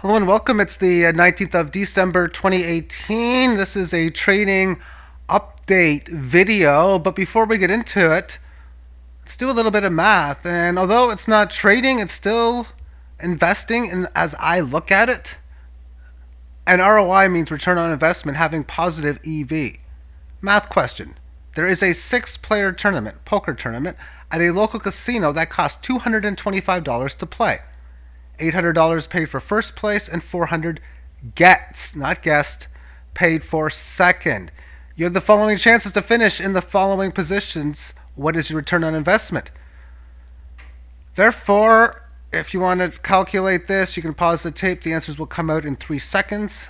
Hello and welcome. It's the 19th of December 2018. This is a trading update video, but before we get into it, let's do a little bit of math. And although it's not trading, it's still investing. And as I look at it, and ROI means return on investment having positive EV. Math question. There is a six-player tournament, poker tournament, at a local casino that costs $225 to play. $800 paid for first place and $400 gets, not guessed, paid for second. You have the following chances to finish in the following positions. What is your return on investment? Therefore, if you want to calculate this, you can pause the tape. The answers will come out in 3 seconds.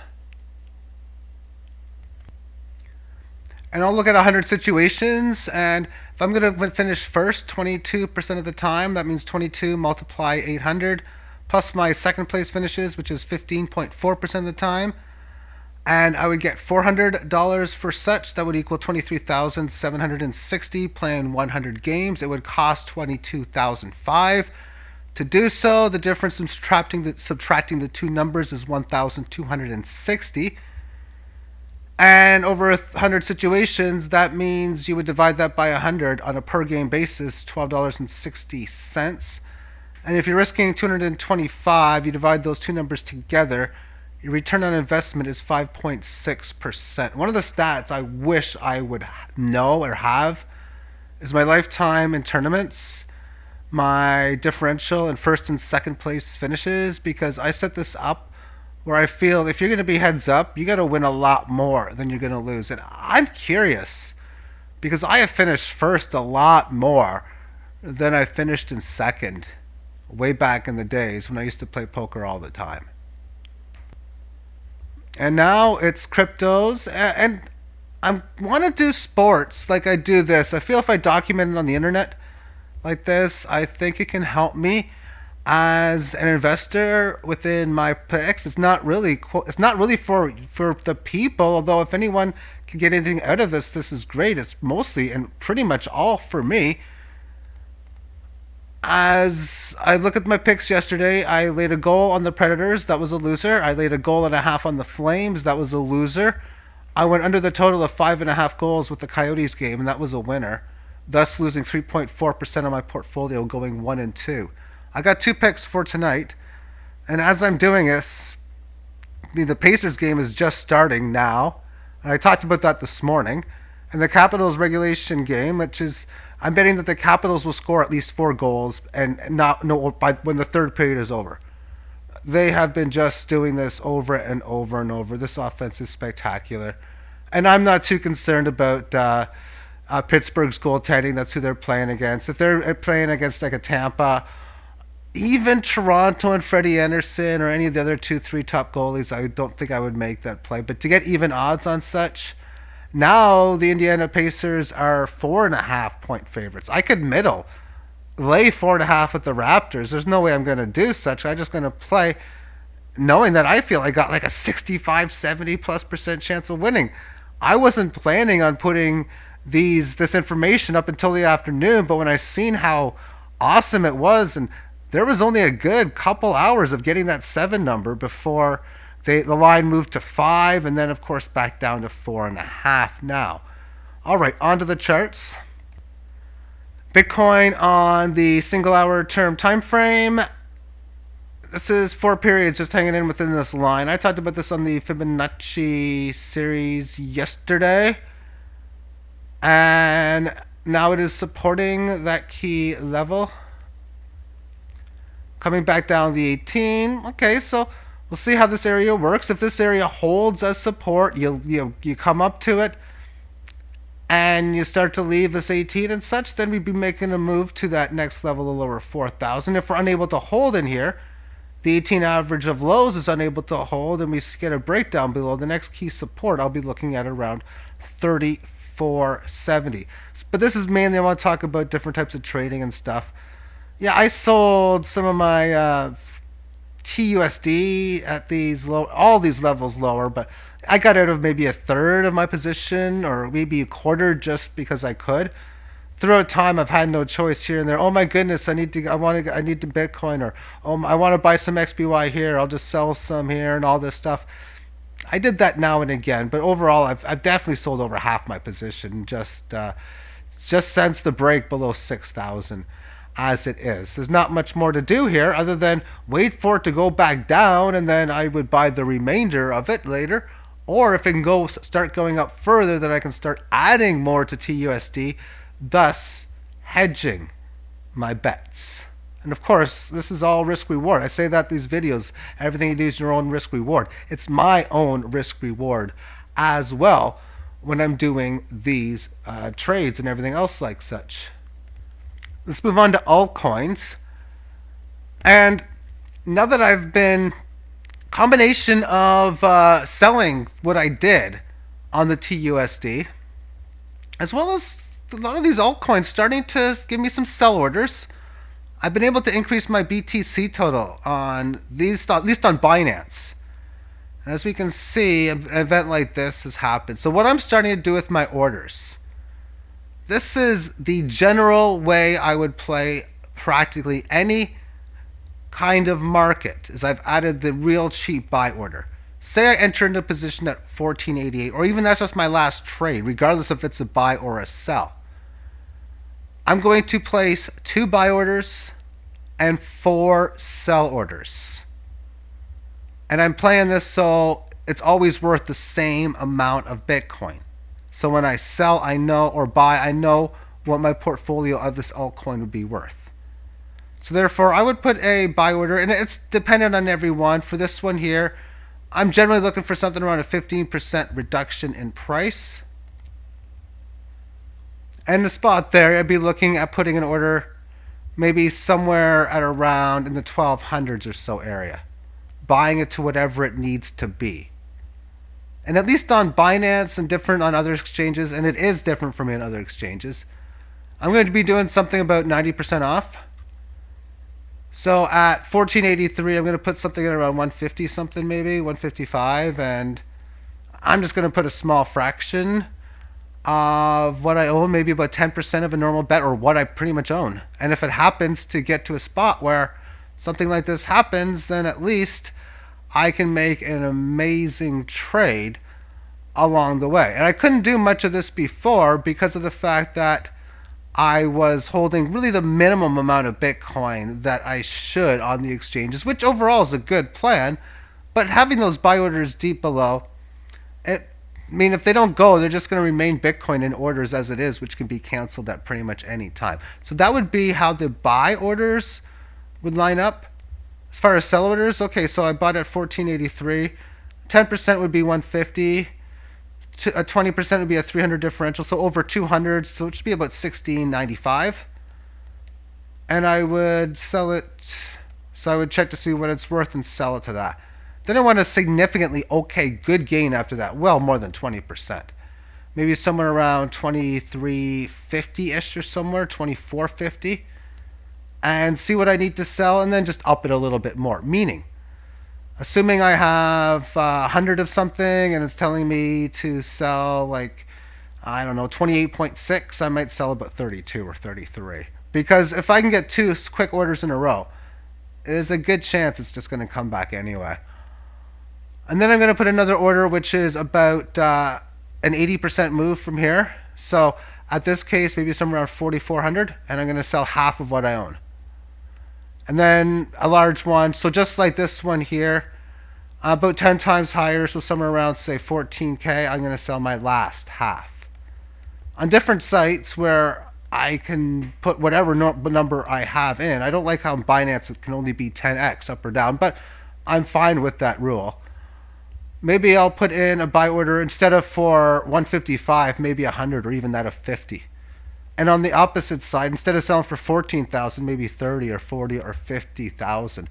And I'll look at 100 situations, and if I'm going to finish first 22% of the time, that means 22 multiply 800, plus my second place finishes, which is 15.4% of the time, and I would get $400 for such. That would equal 23,760 playing 100 games. It would cost 22,005 to do so. The difference in subtracting the two numbers is 1,260. And over 100 situations, that means you would divide that by 100 on a per game basis, $12.60. And if you're risking 225, you divide those two numbers together, your return on investment is 5.6%. One of the stats I wish I would know or have is my lifetime in tournaments, my differential in first and second place finishes, because I set this up where I feel if you're going to be heads up, you got to win a lot more than you're going to lose. And I'm curious because I have finished first a lot more than I finished in second way back in the days when I used to play poker all the time. And now it's cryptos, and I want to do sports like I do this. I feel if I document it on the internet like this, I think it can help me as an investor within my picks. It's not really for the people, although if anyone can get anything out of this is great. It's mostly and pretty much all for me. As I look at my picks yesterday, I laid a goal on the Predators. That was a loser. I laid a goal and a half on the Flames. That was a loser. I went under the total of 5.5 goals with the Coyotes game, and that was a winner, thus losing 3.4% of my portfolio, going 1-2. I got 2 picks for tonight, and as I'm doing this, the Pacers game is just starting now, and I talked about that this morning. And the Capitals regulation game, which is, I'm betting that the Capitals will score at least 4 goals and not no by when the third period is over. They have been just doing this over and over and over. This offense is spectacular, and I'm not too concerned about Pittsburgh's goaltending. That's who they're playing against. If they're playing against like a Tampa, even Toronto and Freddie Anderson or any of the other 2-3 top goalies, I don't think I would make that play. But to get even odds on such, now the Indiana Pacers are 4.5 point favorites. I could lay 4.5 with the Raptors. There's no way I'm going to do such. I'm just going to play knowing that I feel I got like a 65, 70 plus % chance of winning. I wasn't planning on putting this information up until the afternoon, but when I seen how awesome it was, and there was only a good couple hours of getting that 7 number before the line moved to 5, and then of course back down to 4.5 now. All right, on to the charts. Bitcoin on the single hour term time frame. This is 4 periods just hanging in within this line. I talked about this on the Fibonacci series yesterday, and now it is supporting that key level. Coming back down the 18. Okay, so we'll see how this area works. If this area holds as support, you come up to it and you start to leave this 18 and such, then we'd be making a move to that next level, the lower 4,000. If we're unable to hold in here, the 18 average of lows is unable to hold, and we get a breakdown below the next key support. I'll be looking at around 34.70. But this is mainly I want to talk about different types of trading and stuff. Yeah, I sold some of my TUSD at all these levels lower, but I got out of maybe a third of my position or maybe a quarter just because I could. throughout time I've had no choice here and there. Oh my goodness, I need to Bitcoin, or I want to buy some XBY here. I'll just sell some here and all this stuff. I did that now and again, but overall I've definitely sold over half my position just since the break below 6,000 as it is. There's not much more to do here other than wait for it to go back down, and then I would buy the remainder of it later. Or if it can start going up further, then I can start adding more to TUSD, thus hedging my bets. And of course, this is all risk reward. I say that these videos, everything you do is your own risk reward. It's my own risk reward as well when I'm doing these trades and everything else like such. Let's move on to altcoins. And now that I've been combination of selling what I did on the TUSD, as well as a lot of these altcoins starting to give me some sell orders, I've been able to increase my BTC total on these, at least on Binance. And as we can see, an event like this has happened. So what I'm starting to do with my orders, this is the general way I would play practically any kind of market, is I've added the real cheap buy order. Say I enter into a position at 1488, or even that's just my last trade, regardless if it's a buy or a sell. I'm going to place 2 buy orders and 4 sell orders. And I'm playing this so it's always worth the same amount of Bitcoin. So when I sell, I know, or buy, I know what my portfolio of this altcoin would be worth. So therefore, I would put a buy order, and it's dependent on everyone. For this one here, I'm generally looking for something around a 15% reduction in price. And the spot there, I'd be looking at putting an order maybe somewhere at around in the 1200s or so area, buying it to whatever it needs to be. And at least on Binance and different on other exchanges, and it is different for me on other exchanges, I'm going to be doing something about 90% off. So at 1483, I'm going to put something at around 150 something, maybe 155, and I'm just going to put a small fraction of what I own, maybe about 10% of a normal bet, or what I pretty much own. And if it happens to get to a spot where something like this happens, then at least I can make an amazing trade along the way. And I couldn't do much of this before because of the fact that I was holding really the minimum amount of Bitcoin that I should on the exchanges, which overall is a good plan. But having those buy orders deep below, if they don't go, they're just going to remain Bitcoin in orders as it is, which can be canceled at pretty much any time. So that would be how the buy orders would line up. As far as sell orders, okay, so I bought at 1483. 10% would be 150. 20% would be a 300 differential, so over 200, so it should be about 1695. And I would sell it, so I would check to see what it's worth and sell it to that. Then I want a significantly good gain after that, well more than 20%. Maybe somewhere around 2350-ish or somewhere, 2450. And see what I need to sell, and then just up it a little bit more. Meaning, assuming I have 100 of something and it's telling me to sell 28.6, I might sell about 32 or 33. Because if I can get 2 quick orders in a row, there's a good chance it's just going to come back anyway. And then I'm going to put another order, which is about an 80% move from here. So at this case, maybe somewhere around 4,400, and I'm going to sell half of what I own. And then a large one, so just like this one here, about 10 times higher, so somewhere around, say, 14K, I'm going to sell my last half. On different sites where I can put whatever number I have in. I don't like how on Binance it can only be 10x up or down, but I'm fine with that rule. Maybe I'll put in a buy order instead of for 155, maybe 100 or even that of 50. And on the opposite side, instead of selling for 14,000, maybe 30 or 40 or 50,000,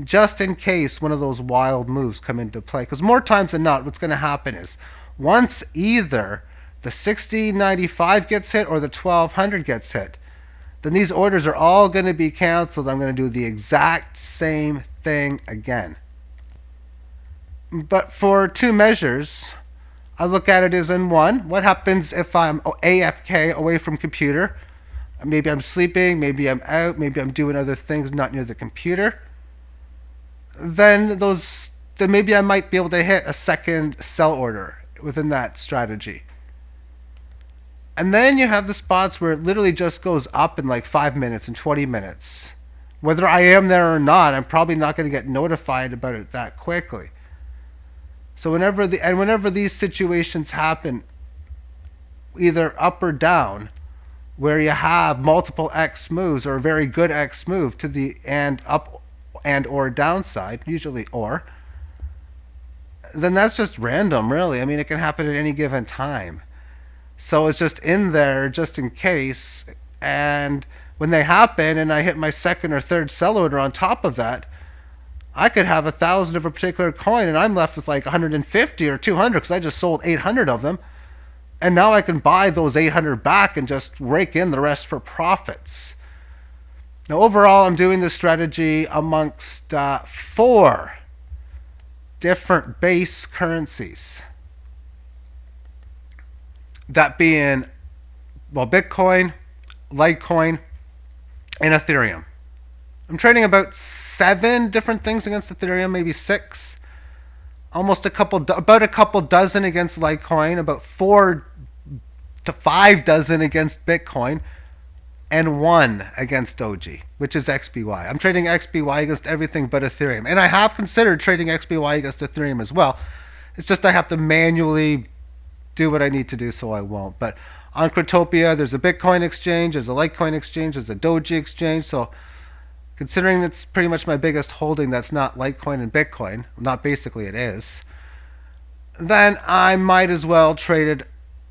just in case one of those wild moves come into play. Because more times than not, what's going to happen is once either the 1695 gets hit or the 1200 gets hit, then these orders are all going to be canceled. I'm going to do the exact same thing again. But for 2 measures, I look at it as in 1, what happens if I'm AFK, away from computer? Maybe I'm sleeping, maybe I'm out, maybe I'm doing other things not near the computer. Then maybe I might be able to hit a second sell order within that strategy. And then you have the spots where it literally just goes up in like 5 minutes and 20 minutes. Whether I am there or not, I'm probably not going to get notified about it that quickly. So whenever these situations happen, either up or down, where you have multiple X moves or a very good X move to the and up and or downside, usually or, then that's just random, really. I mean, it can happen at any given time. So it's just in there just in case. And when they happen and I hit my second or third sell order on top of that, I could have 1,000 of a particular coin and I'm left with like 150 or 200 because I just sold 800 of them. And now I can buy those 800 back and just rake in the rest for profits. Now, overall, I'm doing this strategy amongst 4 different base currencies. That being, well, Bitcoin, Litecoin, and Ethereum. I'm trading about 7 different things against Ethereum, maybe 6. About a couple dozen against Litecoin, about 4 to 5 dozen against Bitcoin, and 1 against Doji, which is XBY. I'm trading XBY against everything but Ethereum. And I have considered trading XBY against Ethereum as well. It's just I have to manually do what I need to do, so I won't. But on Cryptopia, there's a Bitcoin exchange, there's a Litecoin exchange, there's a Doji exchange. So considering it's pretty much my biggest holding that's not Litecoin and Bitcoin, not basically it is, then I might as well trade it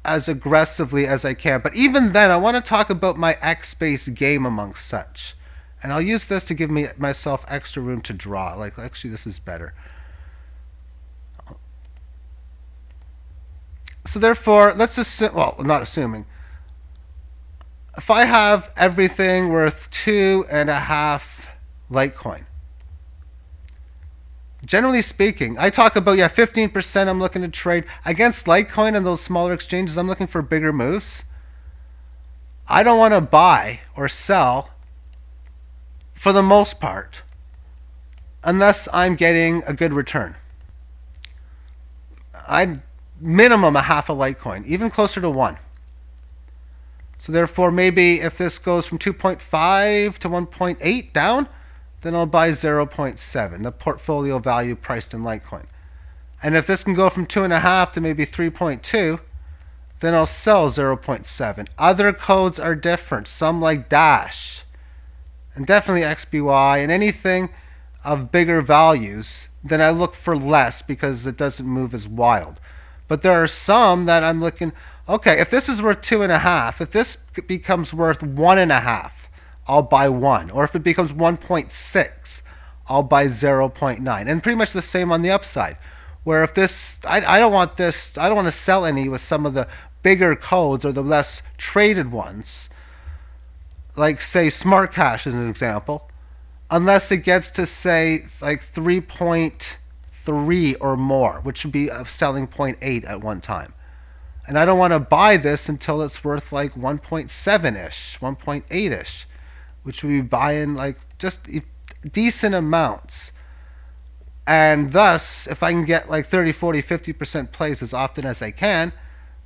as aggressively as I can. But even then, I want to talk about my X-based game amongst such. And I'll use this to give myself extra room to draw. Like, actually, this is better. So therefore, let's assume, well, not assuming, if I have everything worth 2.5 Litecoin, generally speaking, I talk about, 15% I'm looking to trade against Litecoin and those smaller exchanges. I'm looking for bigger moves. I don't want to buy or sell for the most part unless I'm getting a good return. I'd minimum a half a Litecoin, even closer to 1. So therefore, maybe if this goes from 2.5 to 1.8 down, then I'll buy 0.7, the portfolio value priced in Litecoin. And if this can go from 2.5 to maybe 3.2, then I'll sell 0.7. Other codes are different, some like Dash, and definitely XBY, and anything of bigger values, then I look for less because it doesn't move as wild. But there are some that I'm looking, okay, if this is worth 2.5, if this becomes worth 1.5, I'll buy 1. Or if it becomes 1.6, I'll buy 0.9. And pretty much the same on the upside. Where if this, I don't want to sell any with some of the bigger codes or the less traded ones. Like, say, Smart Cash is an example. Unless it gets to, say, like 3.3 or more, which would be a selling 0.8 at one time. And I don't want to buy this until it's worth like 1.7-ish, 1.8-ish, which would be buying like just decent amounts. And thus, if I can get like 30, 40, 50% plays as often as I can,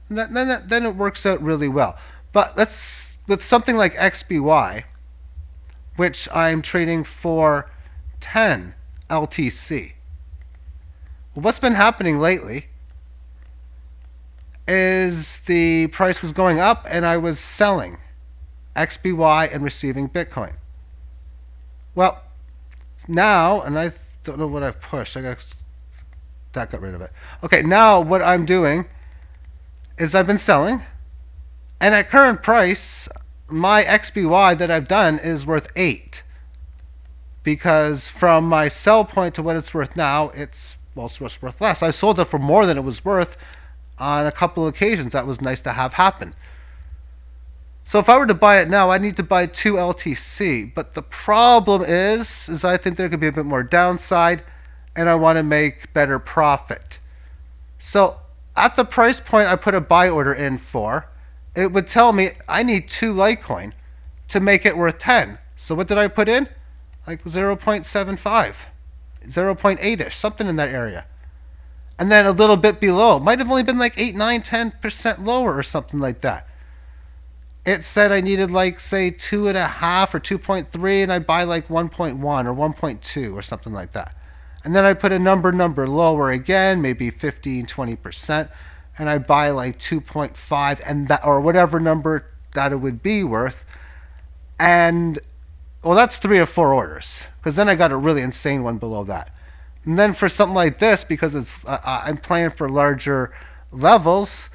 then it works out really well. But with something like XBY, which I'm trading for 10 LTC. What's been happening lately is the price was going up and I was selling XBY and receiving Bitcoin. Well, now, and I don't know what I've pushed. That got rid of it. Okay, now what I'm doing is I've been selling, and at current price, my XBY that I've done is worth 8. Because from my sell point to what it's worth now, it's worth less. I sold it for more than it was worth on a couple of occasions. That was nice to have happen. So if I were to buy it now, I need to buy 2 LTC. But the problem is I think there could be a bit more downside, and I want to make better profit. So at the price point I put a buy order in for, it would tell me I need 2 Litecoin to make it worth 10. So what did I put in? Like 0.75, 0.8ish, something in that area. And then a little bit below, might have only been like 8, 9, 10% lower or something like that. It said I needed like, say, 2.5 or 2.3, and I'd buy like 1.1 or 1.2 or something like that. And then I put a number lower again, maybe 15, 20%, and I'd buy like 2.5 and that, or whatever number that it would be worth. And well, that's 3 or 4 orders, because then I got a really insane one below that. And then for something like this, because it's I'm playing for larger levels,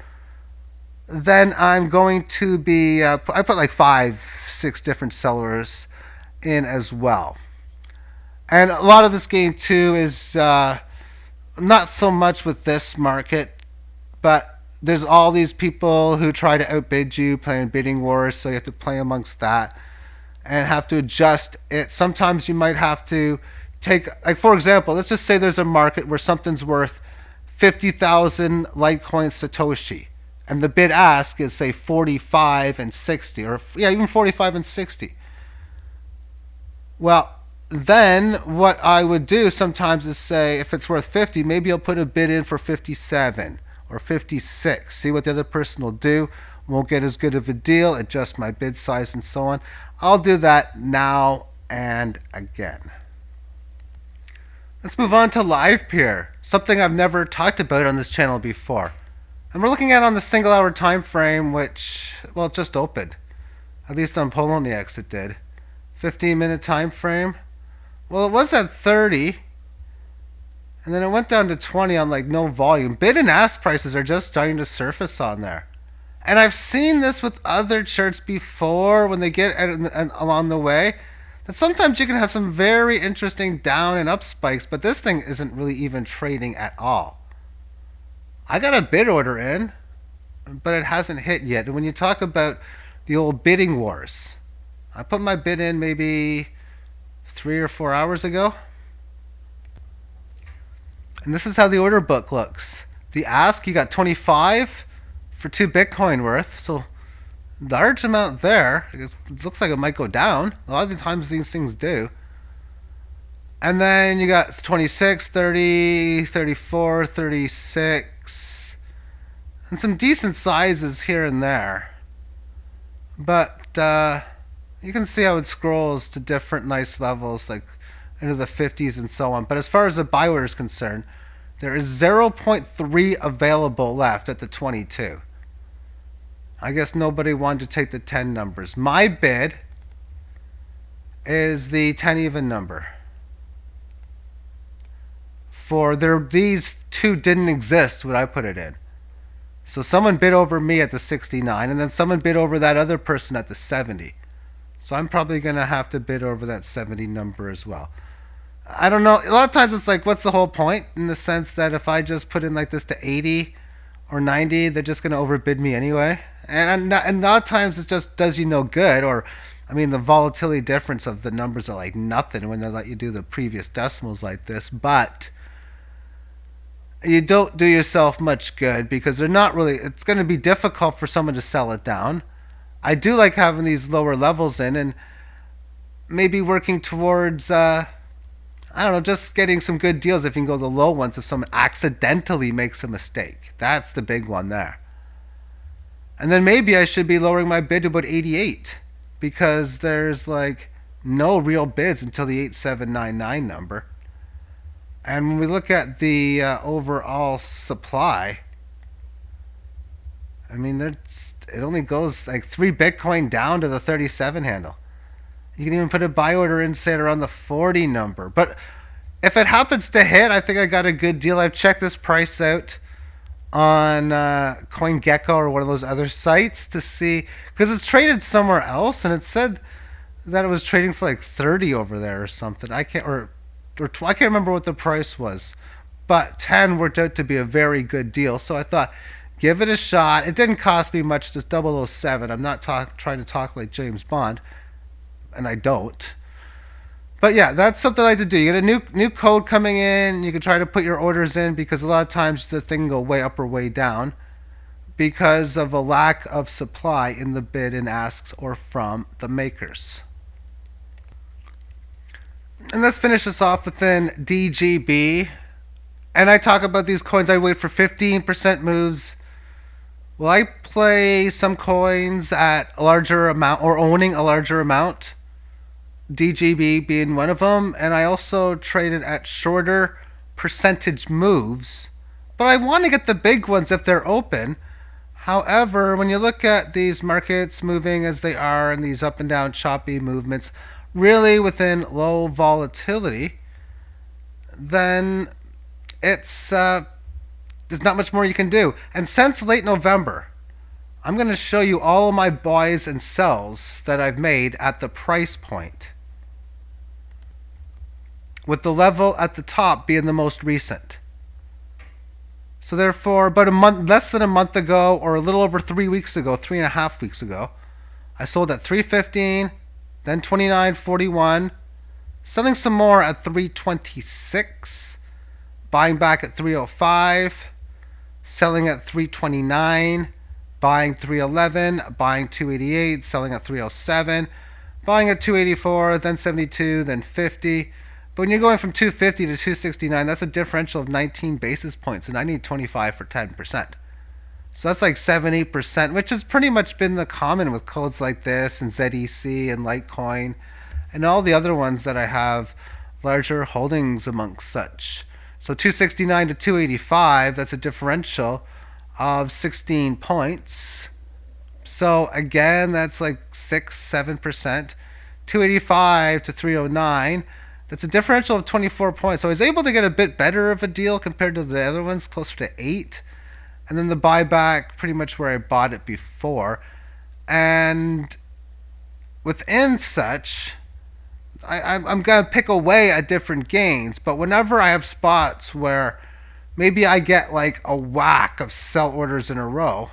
then I'm going to be I put like 5, 6 different sellers in as well. And a lot of this game too is not so much with this market, but there's all these people who try to outbid you playing bidding wars, so you have to play amongst that and have to adjust it. Sometimes you might have to take, like for example, let's just say there's a market where something's worth 50,000 Litecoin Satoshi, and the bid ask is say 45 and 60, or yeah, even 45 and 60. Well, then what I would do sometimes is say, if it's worth 50, maybe I'll put a bid in for 57 or 56. See what the other person will do. Won't get as good of a deal, adjust my bid size and so on. I'll do that now and again. Let's move on to LivePeer, something I've never talked about on this channel before. And we're looking at on the single hour time frame, which, well, it just opened. At least on Poloniex it did. 15-minute time frame. Well, it was at 30. And then it went down to 20 on like no volume. Bid and ask prices are just starting to surface on there. And I've seen this with other charts before when they get along the way, that sometimes you can have some very interesting down and up spikes, but this thing isn't really even trading at all. I got a bid order in, but it hasn't hit yet. And when you talk about the old bidding wars, I put my bid in maybe 3 or 4 hours ago. And this is how the order book looks. The ask, you got 25 for 2 Bitcoin worth, so large amount there. It looks like it might go down. A lot of the times these things do. And then you got 26, 30, 34, 36, and some decent sizes here and there. But you can see how it scrolls to different nice levels, like into the 50s and so on. But as far as the buy order is concerned, there is 0.3 available left at the 22. I guess nobody wanted to take the 10 numbers. My bid is the 10 even number. For these two didn't exist when I put it in. So someone bid over me at the 69, and then someone bid over that other person at the 70. So I'm probably going to have to bid over that 70 number as well. I don't know. A lot of times it's like, what's the whole point? In the sense that if I just put in like this to 80 or 90, they're just going to overbid me anyway. And a lot of times it just does you no good. Or, I mean, the volatility difference of the numbers are like nothing when they let you do the previous decimals like this. But you don't do yourself much good, because they're not really, it's going to be difficult for someone to sell it down. I do like having these lower levels in, and maybe working towards, I don't know, just getting some good deals if you can go the low ones if someone accidentally makes a mistake. That's the big one there. And then maybe I should be lowering my bid to about 88, because there's like no real bids until the 8799 number. And when we look at the overall supply, I mean, it only goes like 3 Bitcoin down to the 37 handle. You can even put a buy order in, say, around the 40 number. But if it happens to hit, I think I got a good deal. I've checked this price out on CoinGecko or one of those other sites to see, because it's traded somewhere else, and it said that it was trading for like 30 over there or something. I can't remember what the price was, but 10 worked out to be a very good deal. So I thought, give it a shot. It didn't cost me much, just 007. I'm not trying to talk like James Bond, and I don't. But yeah, that's something I like to do. You get a new code coming in. You can try to put your orders in, because a lot of times the thing can go way up or way down. because of a lack of supply in the bid and asks or from the makers. And let's finish this off within DGB. And I talk about these coins, I wait for 15% moves. Will I play some coins at a larger amount or owning a larger amount? DGB being one of them. And I also traded at shorter percentage moves. But I want to get the big ones if they're open. However, when you look at these markets moving as they are and these up and down choppy movements, really within low volatility, then it's there's not much more you can do. And since late November, I'm going to show you all of my buys and sells that I've made at the price point, with the level at the top being the most recent. So therefore, about a month, less than a month ago, or a little over 3 weeks ago, 3.5 weeks ago, I sold at 315, then 29.41, selling some more at 326, buying back at 305, selling at 329, buying 311, buying 288, selling at 307, buying at 284, then 72, then 50. But when you're going from 250 to 269, that's a differential of 19 basis points, and I need 25 for 10%. So that's like 70%, which has pretty much been the common with codes like this and ZEC and Litecoin and all the other ones that I have larger holdings amongst such. So 269 to 285, that's a differential of 16 points. So again, that's like 6-7%. 285 to 309, that's a differential of 24 points. So I was able to get a bit better of a deal compared to the other ones, closer to 8. And then the buyback, pretty much where I bought it before. And within such, I'm going to pick away at different gains. But whenever I have spots where maybe I get like a whack of sell orders in a row,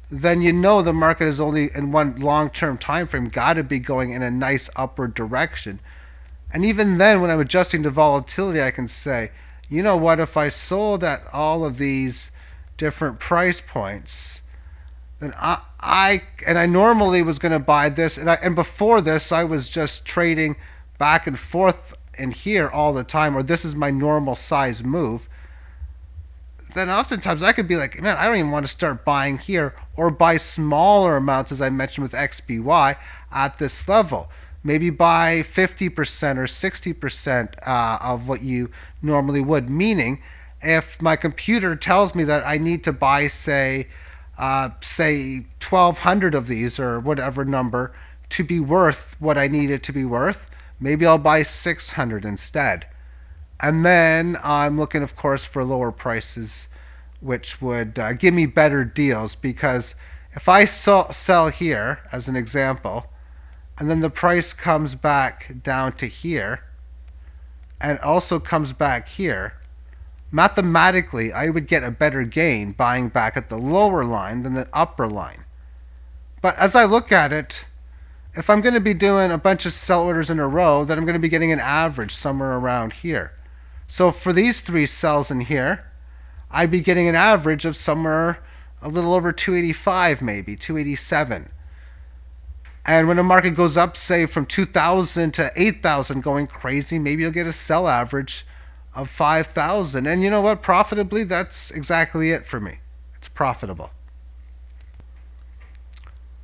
then you know the market is only in one long-term time frame, got to be going in a nice upward direction. And even then, when I'm adjusting to volatility, I can say, you know what, if I sold at all of these different price points, then I normally was going to buy this, and before this I was just trading back and forth in here all the time, or this is my normal size move, then oftentimes I could be like, man, I don't even want to start buying here, or buy smaller amounts, as I mentioned with XBY, at this level. Maybe buy 50% or 60% of what you normally would. Meaning, if my computer tells me that I need to buy, say 1,200 of these or whatever number to be worth what I need it to be worth, maybe I'll buy 600 instead. And then I'm looking, of course, for lower prices, which would give me better deals. Because if I sell here, as an example, and then the price comes back down to here, and also comes back here, mathematically, I would get a better gain buying back at the lower line than the upper line. But as I look at it, if I'm going to be doing a bunch of sell orders in a row, then I'm going to be getting an average somewhere around here. So for these 3 sells in here, I'd be getting an average of somewhere a little over 285, maybe 287. And when the market goes up, say from 2,000 to 8,000, going crazy, maybe you'll get a sell average of 5,000. And you know what? Profitably, that's exactly it for me. It's profitable.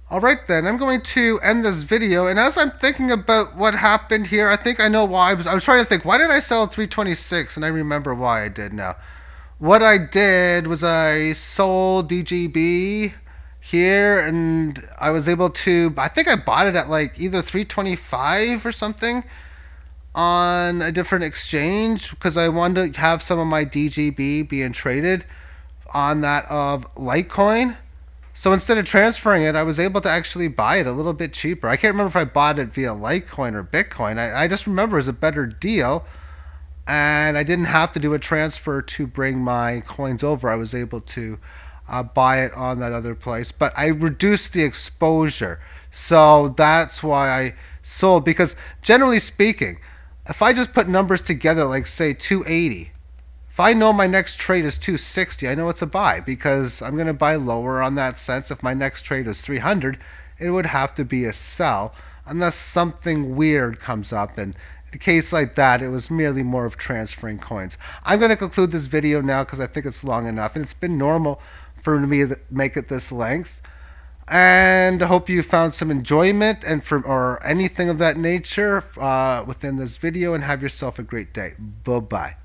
All right, then. I'm going to end this video. And as I'm thinking about what happened here, I think I know why. I was trying to think, why did I sell at 326? And I remember why I did now. What I did was I sold DGB here, and I was able to, I think I bought it at like either 325 or something on a different exchange, because I wanted to have some of my DGB being traded on that of Litecoin. So instead of transferring it, I was able to actually buy it a little bit cheaper. I can't remember if I bought it via Litecoin or Bitcoin. I just remember it was a better deal, and I didn't have to do a transfer to bring my coins over. I was able to buy it on that other place, but I reduced the exposure. So that's why I sold, because generally speaking, if I just put numbers together, like say 280, if If I know my next trade is 260, I know it's a buy because I'm going to buy lower on that sense. If my next trade is 300, it would have to be a sell unless something weird comes up. And in a case like that, it was merely more of transferring coins. I'm going to conclude this video now because I think it's long enough, and it's been normal for me to make it this length. And I hope you found some enjoyment and or anything of that nature within this video, and have yourself a great day. Bye-bye.